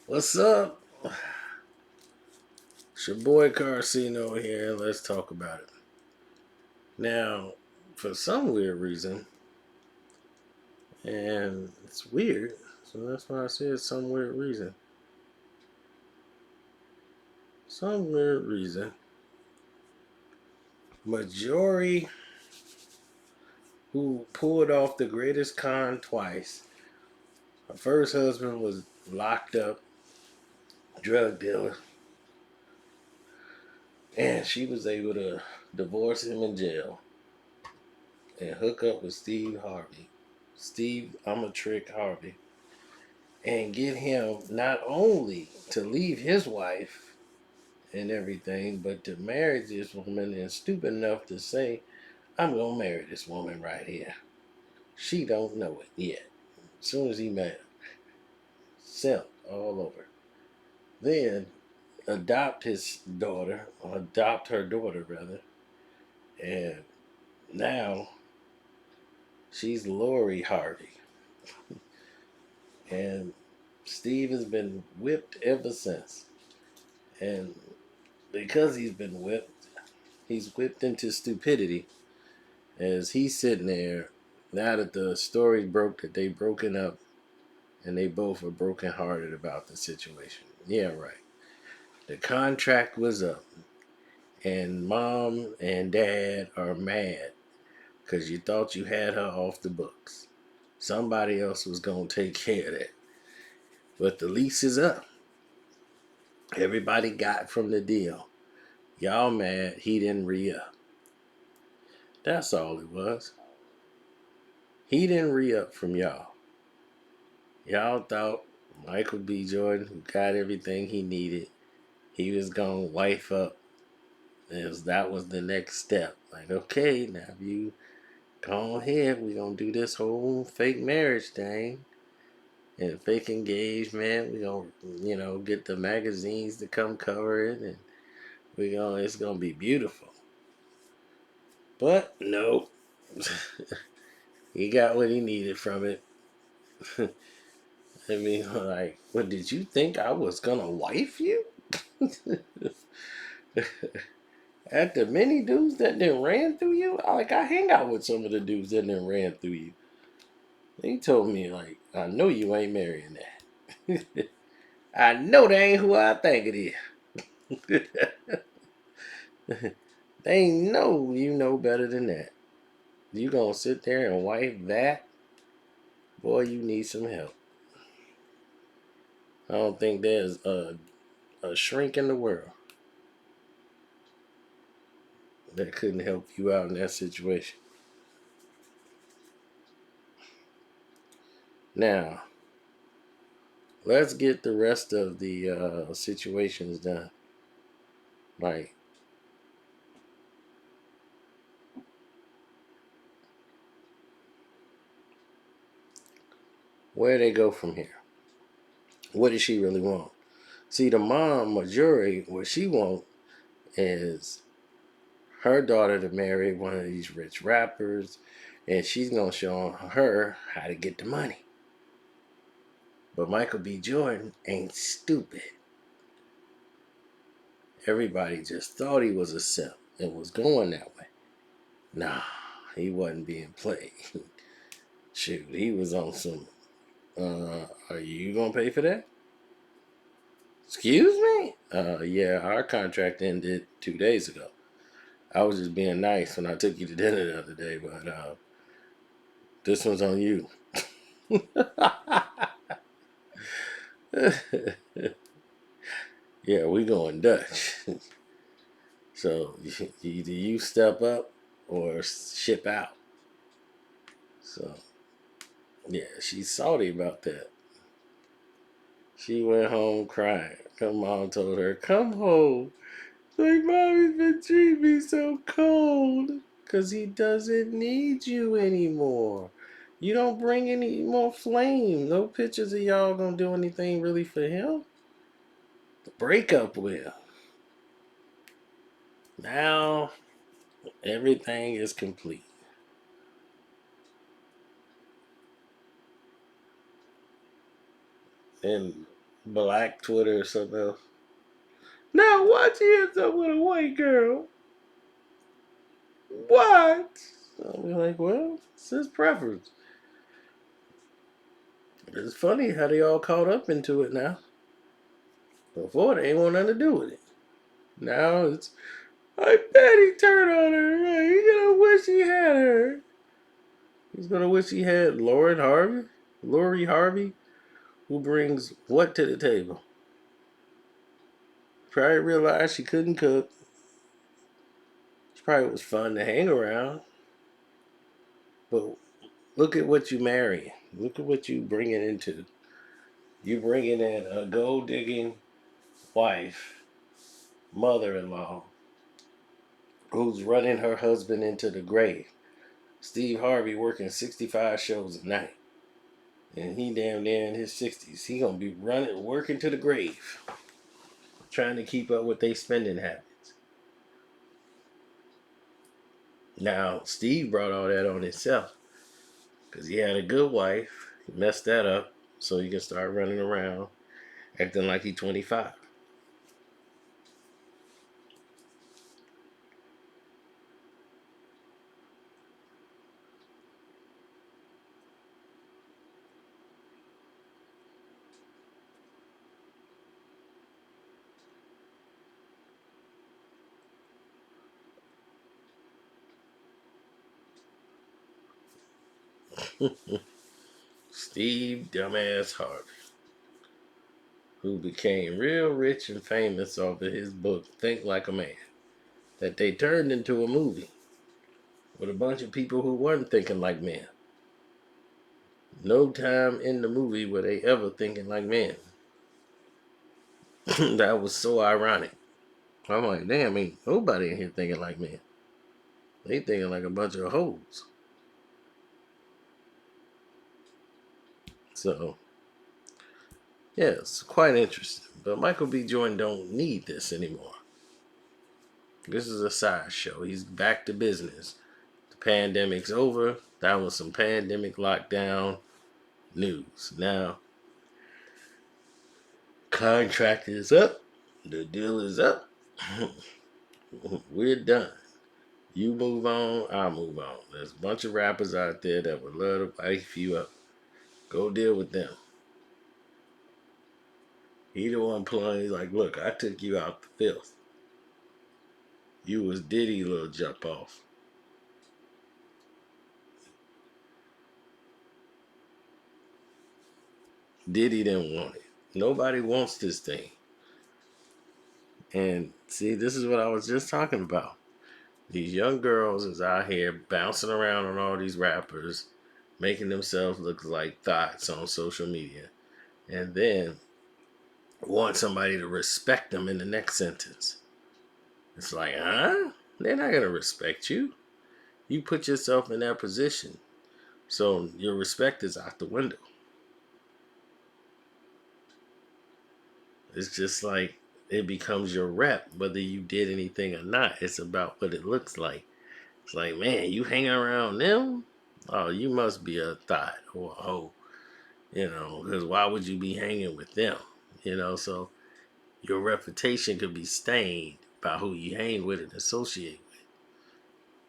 What's up? It's your boy Carcino here. Let's talk about it. Now, for some weird reason, and it's weird, so that's why I said some weird reason. Some weird reason. Majourie, who pulled off the greatest con twice. Her first husband was locked up, drug dealer, and she was able to divorce him in jail and hook up with Steve Harvey. Steve, I'm a trick Harvey. And get him not only to leave his wife and everything, but to marry this woman and stupid enough to say, I'm gonna marry this woman right here. She don't know it yet. As soon as he met her, simp all over. Then adopt his daughter, or adopt her daughter rather, and now she's Lori Harvey. And Steve has been whipped ever since. And because he's been whipped, he's whipped into stupidity as he's sitting there now that the story broke that they broken up and they both are brokenhearted about the situation. Yeah, right. The contract was up and mom and dad are mad because you thought you had her off the books. Somebody else was going to take care of that. But the lease is up. Everybody got from the deal. Y'all mad he didn't re-up. That's all it was. He didn't re-up from y'all. Y'all thought Michael B. Jordan, who got everything he needed, he was going to wife up. That was the next step. Like, okay, now if you go ahead, we're going to do this whole fake marriage thing and fake engagement. We're going to, get the magazines to come cover it and it's going to be beautiful. But no, he got what he needed from it. I mean, like, what did you think I was going to wife you? At the many dudes that then ran through you, I hang out with some of the dudes that then ran through you. They told me, like, I know you ain't marrying that. I know that ain't who I think it is. They know you know better than that. You gonna sit there and wife that? Boy, you need some help. I don't think there's a shrink in the world that couldn't help you out in that situation. Now, let's get the rest of the situations done. Like, where they go from here? What does she really want? See, the mom, Majourie, what she want is her daughter to marry one of these rich rappers, and she's gonna show her how to get the money. But Michael B. Jordan ain't stupid. Everybody just thought he was a simp and was going that way. Nah, he wasn't being played. Shoot, he was on some. Are you gonna pay for that? Excuse me? Yeah, our contract ended 2 days ago. I was just being nice when I took you to dinner the other day, but this one's on you. Yeah, we going Dutch. So either you step up or ship out. So yeah, she's salty about that. She went home crying. Her mom told her, "Come home." Like, mommy's been treating me so cold. Because he doesn't need you anymore. You don't bring any more flame. No pictures of y'all gonna do anything really for him. The breakup will. Now, everything is complete. And Black Twitter or something else. Now watch he ends up with a white girl. What? I'll be like, well, it's his preference. It's funny how they all caught up into it now. Before they ain't want nothing to do with it. Now it's, I bet he turned on her. He's gonna wish he had her. He's gonna wish he had Lori Harvey, who brings what to the table? Probably realized she couldn't cook. She probably was fun to hang around. But look at what you marry. Look at what you bring it into. You bringing in a gold digging wife, mother-in-law, who's running her husband into the grave. Steve Harvey working 65 shows a night. And he damn near in his 60s. He gonna be working to the grave. Trying to keep up with their spending habits. Now, Steve brought all that on himself. Because he had a good wife. He messed that up. So he can start running around acting like he's 25. Steve Dumbass Harvey, who became real rich and famous off of his book, Think Like a Man, that they turned into a movie with a bunch of people who weren't thinking like men. No time in the movie were they ever thinking like men. That was so ironic. I'm like, damn, ain't nobody in here thinking like men. They thinking like a bunch of hoes. So, yeah, it's quite interesting. But Michael B. Jordan don't need this anymore. This is a side show. He's back to business. The pandemic's over. That was some pandemic lockdown news. Now, contract is up. The deal is up. We're done. You move on, I'll move on. There's a bunch of rappers out there that would love to wife you up. Go deal with them. He the one playing. He's like, look, I took you out the filth. You was Diddy little jump off. Diddy didn't want it. Nobody wants this thing. And see, this is what I was just talking about. These young girls is out here bouncing around on all these rappers, making themselves look like thoughts on social media. And then want somebody to respect them in the next sentence. It's like, huh? They're not going to respect you. You put yourself in that position. So your respect is out the window. It's just like it becomes your rep, whether you did anything or not. It's about what it looks like. It's like, man, you hang around them? Oh, you must be a thought or a hoe. Because why would you be hanging with them? So your reputation could be stained by who you hang with and associate with.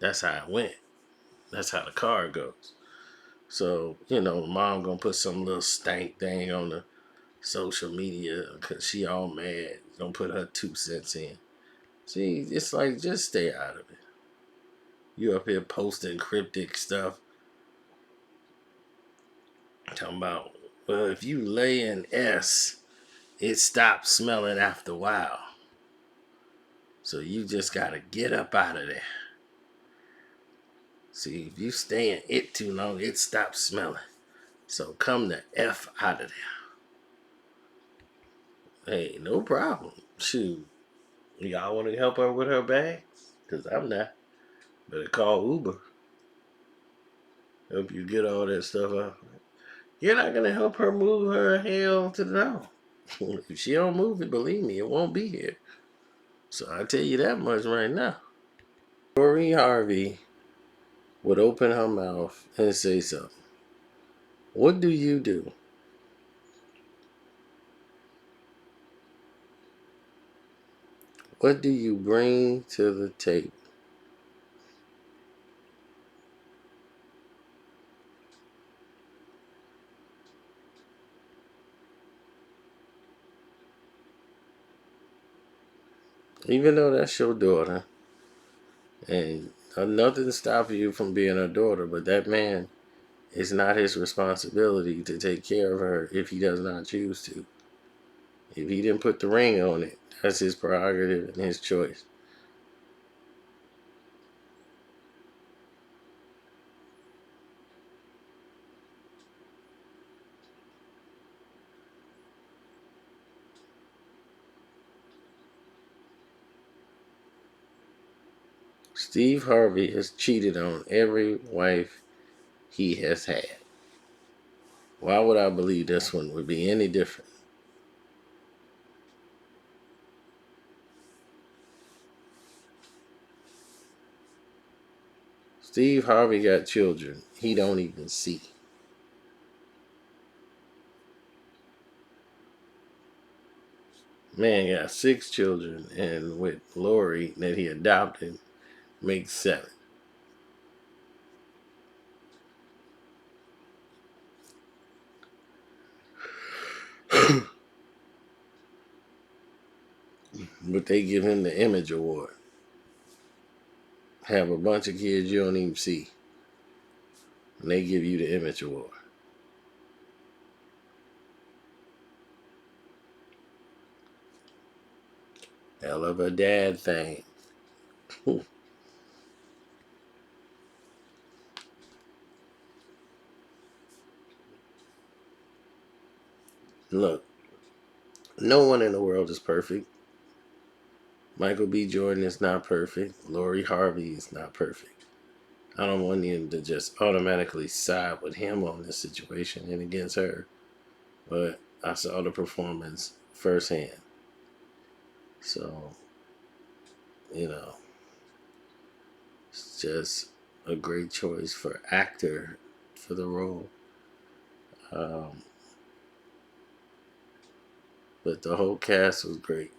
That's how it went. That's how the card goes. So, mom gonna put some little stank thing on the social media because she all mad. Don't put her 2 cents in. See, it's like, just stay out of it. You up here posting cryptic stuff. Talking about, well, if you lay an S, it stops smelling after a while. So you just gotta get up out of there. See, if you stay in it too long, it stops smelling. So come the F out of there. Hey, no problem. Shoot. Y'all want to help her with her bags? Because I'm not. Better call Uber. Help you get all that stuff out. You're not going to help her move her hell to the no. If she don't move it, believe me, it won't be here. So I tell you that much right now. Majourie Havery would open her mouth and say something. What do you do? What do you bring to the table? Even though that's your daughter, and nothing stopping you from being her daughter, but that man, it's not his responsibility to take care of her if he does not choose to. If he didn't put the ring on it, that's his prerogative and his choice. Steve Harvey has cheated on every wife he has had. Why would I believe this one would be any different? Steve Harvey got children he don't even see. Man got 6 children, and with Lori that he adopted, makes 7. But they give him the Image Award. Have a bunch of kids you don't even see, and they give you the Image Award. Hell of a dad thing. Look, no one in the world is perfect. Michael B. Jordan is not perfect. Lori Harvey is not perfect. I don't want him to just automatically side with him on this situation and against her. But I saw the performance firsthand. So, you know, it's just a great choice for actor for the role. Um, but the whole cast was great.